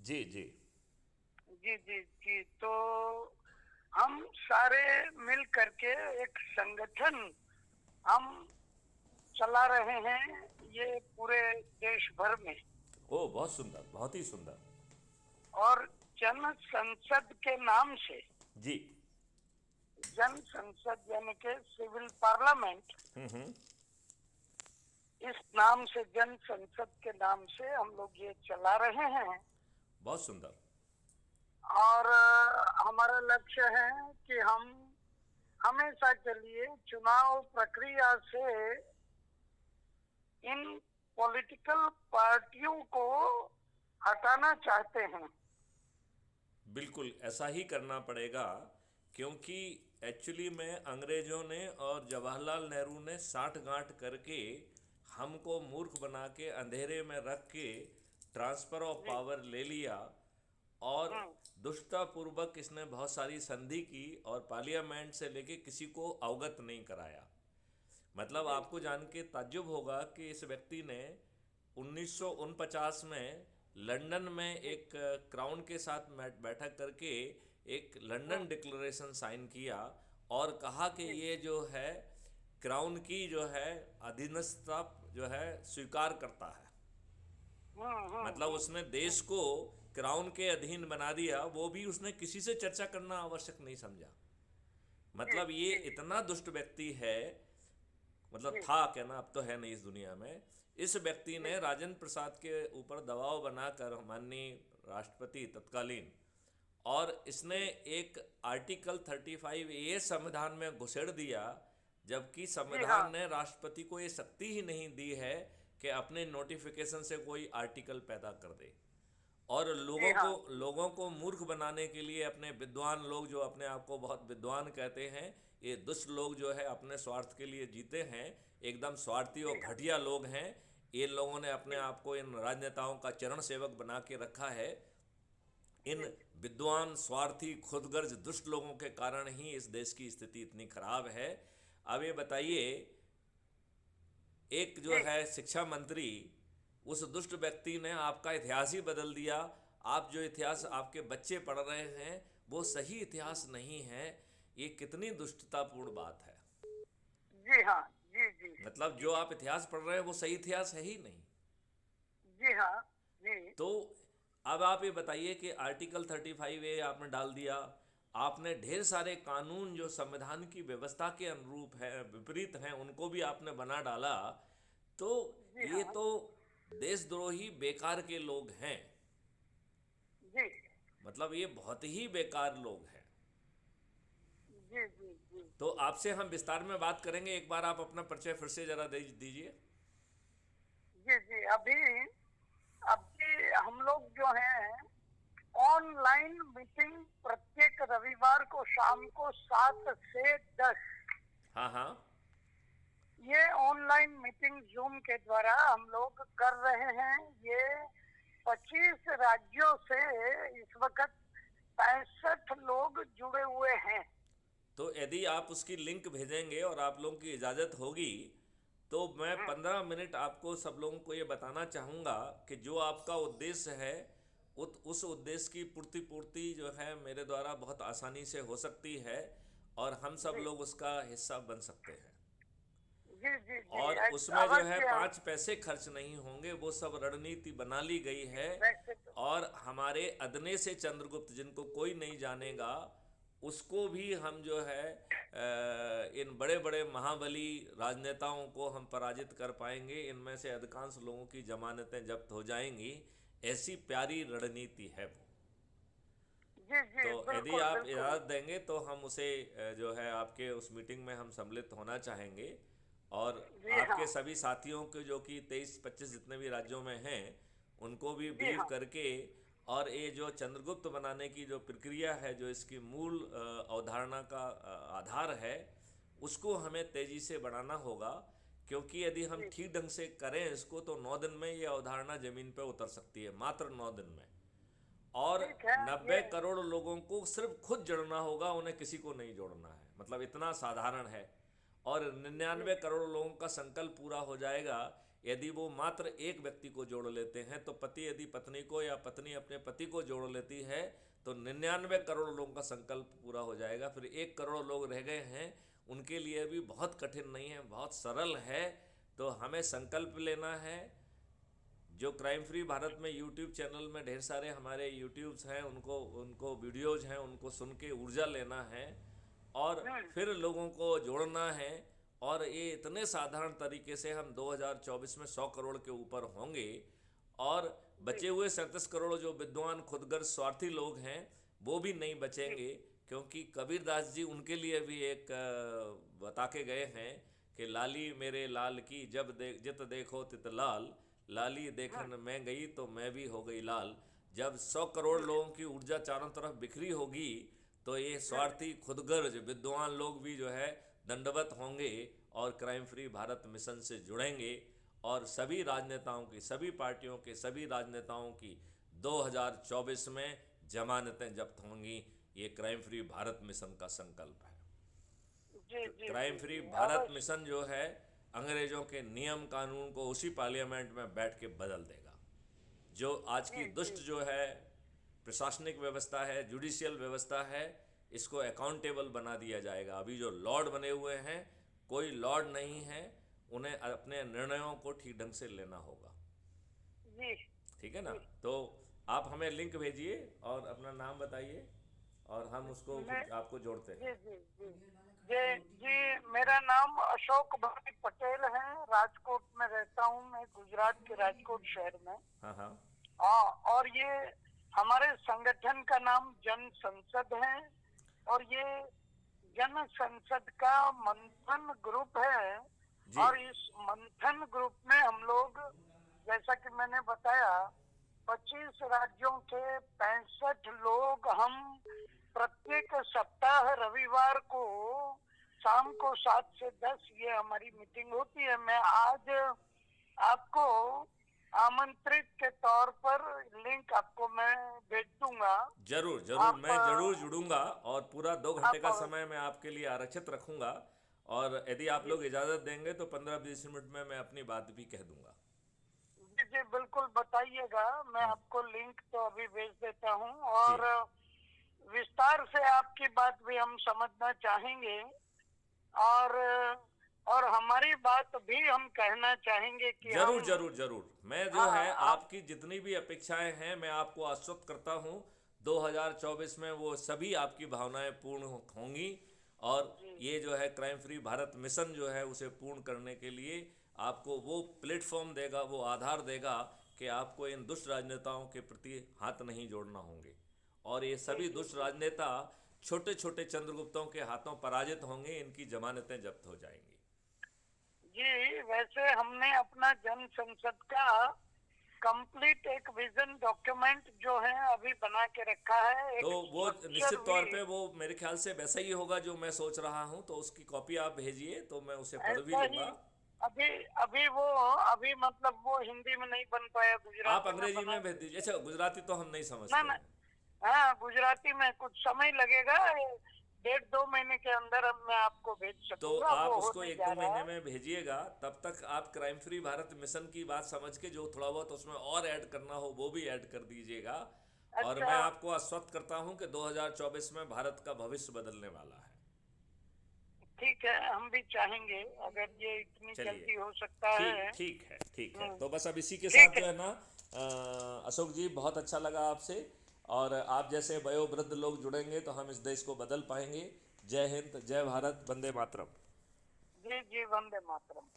जी जी। जी जी जी। तो हम सारे मिल करके एक संगठन हम चला रहे हैं, ये पूरे देश भर में। ओ बहुत सुंदर, बहुत ही सुंदर। और जन संसद के नाम से, जी। जन संसद यानी के सिविल पार्लियामेंट, इस नाम से, जन संसद के नाम से हम लोग ये चला रहे हैं। बहुत सुंदर। और हमारा लक्ष्य है कि हम हमेशा के लिए चुनाव प्रक्रिया से इन पॉलिटिकल पार्टियों को हटाना चाहते हैं। बिल्कुल ऐसा ही करना पड़ेगा, क्योंकि एक्चुअली में अंग्रेज़ों ने और जवाहरलाल नेहरू ने साठ गांठ करके हमको मूर्ख बना के अंधेरे में रख के ट्रांसफ़र ऑफ जी। पावर ले लिया। और हम्म। दुष्टतापूर्वक इसने बहुत सारी संधि की और पार्लियामेंट से लेके किसी को अवगत नहीं कराया। मतलब जी आपको जी जान के ताज्जुब होगा कि इस व्यक्ति ने 1949 में लंदन में जी। एक क्राउन के साथ बैठक करके एक लंदन हम्म। डिक्लेरेशन साइन किया और कहा कि जी। ये जो है क्राउन की जो है अधीनस्थता जो है स्वीकार करता है। मतलब उसने देश हम्म। को क्राउन के अधीन बना दिया, वो भी उसने किसी से चर्चा करना आवश्यक नहीं समझा। जी मतलब ये जी इतना दुष्ट व्यक्ति है, मतलब जी था कहना, अब तो है नहीं इस दुनिया में। इस व्यक्ति जी ने राजेंद्र प्रसाद के ऊपर दबाव बनाकर, माननीय राष्ट्रपति तत्कालीन, और इसने जी एक आर्टिकल 35A संविधान में घुसेड़ दिया, जबकि जी। हाँ। संविधान ने राष्ट्रपति को ये शक्ति ही नहीं दी है कि अपने नोटिफिकेशन से कोई आर्टिकल पैदा कर दे। और जी हाँ। लोगों को मूर्ख बनाने के लिए अपने विद्वान लोग, जो अपने आप को बहुत विद्वान कहते हैं, ये दुष्ट लोग जो है अपने स्वार्थ के लिए जीते हैं, एकदम स्वार्थी जी और हाँ। घटिया लोग हैं। ये लोगों ने अपने जी आप को इन राजनेताओं का चरण सेवक बना के रखा है। इन जी विद्वान स्वार्थी खुदगर्ज दुष्ट लोगों के कारण ही इस देश की स्थिति इतनी खराब है। अब ये जी बताइए, एक जो जी। है शिक्षा मंत्री, उस दुष्ट व्यक्ति ने आपका इतिहास ही बदल दिया। आप जो इतिहास आपके बच्चे पढ़ रहे हैं वो सही इतिहास नहीं है। ये कितनी दुष्टतापूर्ण बात है। जी हाँ। जी जी मतलब जी जो आप इतिहास पढ़ रहे हैं वो सही इतिहास है ही नहीं। जी। हाँ। जी तो अब आप ये बताइए कि आर्टिकल 35A आपने डाल दिया, आपने ढेर सारे कानून जो संविधान की व्यवस्था के अनुरूप है, विपरीत हैं, उनको भी आपने बना डाला। तो जी। ये हाँ। तो देशद्रोही बेकार के लोग हैं। जी मतलब ये बहुत ही बेकार लोग हैं। जी जी जी तो आपसे हम विस्तार में बात करेंगे, एक बार आप अपना परिचय फिर से जरा दे दीजिए। जी जी। अभी अभी हम लोग जो हैं, ऑनलाइन मीटिंग प्रत्येक रविवार को शाम को 7 से 10, हाँ हाँ। ये ऑनलाइन मीटिंग जूम के द्वारा हम लोग कर रहे हैं। ये 25 राज्यों से इस वक्त 65 लोग जुड़े हुए हैं। तो यदि आप उसकी लिंक भेजेंगे और आप लोगों की इजाज़त होगी, तो मैं हम्म। 15 मिनट आपको सब लोगों को ये बताना चाहूँगा कि जो आपका उद्देश्य है, उस उद्देश्य की पूर्ति जो है मेरे द्वारा बहुत आसानी से हो सकती है, और हम सब जी लोग उसका हिस्सा बन सकते हैं। जी जी जी। और उसमें जो है अवश्य। 5 पैसे खर्च नहीं होंगे, वो सब रणनीति बना ली गई है। वैसे तो। और हमारे अदने से चंद्रगुप्त, जिनको कोई नहीं जानेगा, उसको भी हम जो है इन बड़े बड़े महाबली राजनेताओं को हम पराजित कर पाएंगे। इनमें से अधिकांश लोगों की जमानतें जब्त हो जाएंगी। ऐसी प्यारी रणनीति है वो। जी जी। तो यदि बिल्कुल आप बिल्कुल। इजाज़त देंगे तो हम उसे जो है आपके उस मीटिंग में हम सम्मिलित होना चाहेंगे। और जी हाँ। आपके सभी साथियों के, जो कि 23-25 जितने भी राज्यों में हैं, उनको भी जी ब्रीफ हाँ। करके, और ये जो चंद्रगुप्त बनाने की जो प्रक्रिया है, जो इसकी मूल अवधारणा का आधार है, उसको हमें तेज़ी से बढ़ाना होगा। क्योंकि यदि हम जी। ठीक ढंग से करें इसको, तो 9 दिन में ये अवधारणा ज़मीन पर उतर सकती है, मात्र 9 दिन में। और ठीक है। ये। 90 करोड़ लोगों को सिर्फ खुद जोड़ना होगा, उन्हें किसी को नहीं जोड़ना है। मतलब इतना साधारण है। और जी 99 करोड़ लोगों का संकल्प पूरा हो जाएगा। यदि वो मात्र एक व्यक्ति को जोड़ लेते हैं, तो पति यदि पत्नी को या पत्नी अपने पति को जोड़ लेती है तो 99 करोड़ लोगों का संकल्प पूरा हो जाएगा। फिर 1 करोड़ लोग रह गए हैं, उनके लिए भी बहुत कठिन नहीं है, बहुत सरल है। तो हमें संकल्प लेना है। जो क्राइम फ्री भारत में यूट्यूब चैनल में ढेर सारे हमारे यूट्यूब्स हैं, उनको उनको वीडियोज़ हैं, उनको सुन के ऊर्जा लेना है और फिर लोगों को जोड़ना है। और ये इतने साधारण तरीके से हम 2024 में 100 करोड़ के ऊपर होंगे। और बचे हुए 37 करोड़ जो विद्वान खुदगर्ज स्वार्थी लोग हैं वो भी नहीं बचेंगे, क्योंकि कबीरदास जी उनके लिए भी एक बता के गए हैं कि लाली मेरे लाल की जब जित देखो तित लाल, लाली देखन मैं गई तो मैं भी हो गई लाल। जब 100 करोड़ लोगों की ऊर्जा चारों तरफ बिखरी होगी तो ये स्वार्थी खुदगर्ज विद्वान लोग भी जो है दंडवत होंगे और क्राइम फ्री भारत मिशन से जुड़ेंगे। और सभी राजनेताओं की, सभी पार्टियों के सभी राजनेताओं की 2024 में जमानतें जब्त होंगी। ये क्राइम फ्री भारत मिशन का संकल्प है। जी जी क्राइम फ्री भारत मिशन जो है अंग्रेजों के नियम कानून को उसी पार्लियामेंट में बैठ के बदल देगा। जो आज की दुष्ट जो है प्रशासनिक व्यवस्था है, जुडिशियल व्यवस्था है, इसको अकाउंटेबल बना दिया जाएगा। अभी जो लॉर्ड बने हुए हैं, कोई लॉर्ड नहीं है, उन्हें अपने निर्णयों को ठीक ढंग से लेना होगा। जी ठीक है ना? तो आप हमें लिंक भेजिए और अपना नाम बताइए और हम उसको आपको जोड़ते हैं। जी जी जी जी मेरा नाम अशोक भाई पटेल है, राजकोट में रहता हूँ मैं, गुजरात के राजकोट शहर में। हाँ हाँ हाँ, और ये हमारे संगठन का नाम जन संसद है और ये जन संसद का मंथन ग्रुप है। जी। और इस मंथन ग्रुप में हम लोग, जैसा कि मैंने बताया, 25 राज्यों के 65 लोग हम प्रत्येक सप्ताह रविवार को शाम को 7 से 10 ये हमारी मीटिंग होती है। मैं आज आपको आमंत्रित के तौर पर लिंक आपको मैं भेज दूंगा। जरूर जरूर, मैं जरूर जुड़ूंगा और पूरा 2 घंटे का समय मैं आपके लिए आरक्षित रखूंगा। और यदि आप लोग इजाज़त देंगे तो 15-20 मिनट में मैं अपनी बात भी कह दूंगा। जी जी बिल्कुल, बताइएगा। मैं आपको लिंक तो अभी भेज देता हूँ और विस्तार से आपकी बात भी हम समझना चाहेंगे और हमारी बात भी हम कहना चाहेंगे कि जरूर जरूर जरूर। मैं जो है आपकी जितनी भी अपेक्षाएं हैं मैं आपको आश्वस्त करता हूं 2024 में वो सभी आपकी भावनाएं पूर्ण होंगी। और ये जो है क्राइम फ्री भारत मिशन जो है उसे पूर्ण करने के लिए आपको वो प्लेटफॉर्म देगा, वो आधार देगा कि आपको इन दुष्ट राजनेताओं के प्रति हाथ नहीं जोड़ना होंगे। और ये सभी दुष्ट राजनेता छोटे छोटे चंद्रगुप्तों के हाथों पराजित होंगे, इनकी जमानतें जब्त हो जाएंगी। जी, वैसे हमने अपना जन संसद का कंप्लीट एक विजन डॉक्यूमेंट जो है अभी बना के रखा है। तो वो निश्चित तौर पे वो मेरे ख्याल से वैसा ही होगा जो मैं सोच रहा हूँ, तो उसकी कॉपी आप भेजिए तो मैं उसे पढ़ भी लूंगा। अभी अभी वो अभी मतलब वो हिंदी में नहीं बन पाया, गुजराती आप अंग्रेजी में भेज दीजिए। अच्छा, गुजराती तो हम नहीं समझते ना। हैं। हाँ, गुजराती में कुछ समय लगेगा, 1.5-2 महीने के अंदर अब मैं आपको भेज तो सकूंगा। आप वो उसको होने 1-2 जा रहा महीने है। में भेजिएगा। तब तक आप क्राइम फ्री भारत मिशन की बात समझ के जो थोड़ा बहुत उसमें और ऐड करना हो वो भी ऐड कर दीजिएगा। और मैं अच्छा, आपको आश्वस्त करता हूं कि 2024 में भारत का भविष्य बदलने वाला है। ठीक है, हम भी चाहेंगे अगर ये इतनी चलिए, जल्दी हो सकता है। ठीक है, ठीक है। तो बस अब इसी के ठीक साथ है। जो है ना, अशोक जी बहुत अच्छा लगा आपसे। और आप जैसे वयोवृद्ध लोग जुड़ेंगे तो हम इस देश को बदल पाएंगे। जय हिंद, जय भारत, वंदे मातरम। जी जी, वंदे मातरम।